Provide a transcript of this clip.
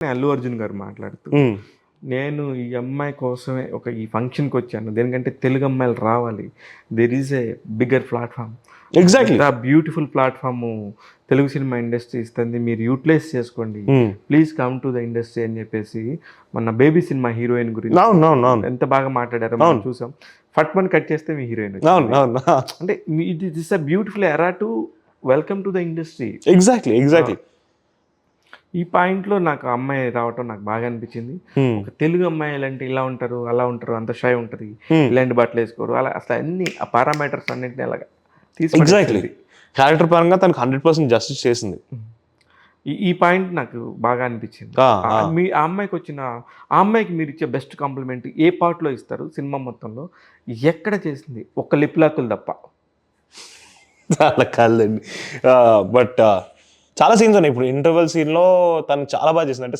అల్లు అర్జున్ గారు మాట్లాడుతూ, నేను ఈ అమ్మాయి కోసమే ఈ ఫంక్షన్‌కి వచ్చాను. దేనికంటే తెలుగు అమ్మాయిలు రావాలి. There is a bigger platform. Exactly. ఎంత beautiful platform Telugu cinema industry ఇస్తుంది. మీరు యూటిలైజ్ చేసుకోండి. Please come to the industry అని చెప్పేసి మొన్న బేబీ సినిమా హీరోయిన్ గురించి ఎంత బాగా మాట్లాడారో మనం చూసాం. ఫట్మని కట్ చేస్తే మీ హీరోయిన్ వచ్చింది. అంటే ఇట్ ఇస్ ఎ బ్యూటిఫుల్ ఎరా to welcome to the industry. Exactly. ఈ పాయింట్లో నాకు ఆ అమ్మాయి రావటం నాకు బాగా అనిపించింది. ఒక తెలుగు అమ్మాయిలు అంటే ఇలా ఉంటారు, అలా ఉంటారు, అంత షై ఉంటుంది, ఇలాంటి బట్టలు వేసుకోరు, అలా అసలు అన్ని ఆ పారామీటర్స్ అన్నింటినీ అలాగా ఎగ్జాక్ట్లీ. క్యారెక్టర్ పరంగా తనకు 100% జస్టిస్ చేసింది. ఈ పాయింట్ నాకు బాగా అనిపించింది. మీ ఆ అమ్మాయికి ఆ అమ్మాయికి మీరు ఇచ్చే బెస్ట్ కాంప్లిమెంట్ ఏ పార్ట్లో ఇస్తారు సినిమా మొత్తంలో? ఎక్కడ చేసింది? ఒక్క లిప్ లాకులు తప్ప. అలా కాదండి. బట్ చాలా సీన్స్ ఉన్నాయి. ఇప్పుడు ఇంటర్వెల్ సీన్‌లో తను చాలా బాగా చేసింది. అంటే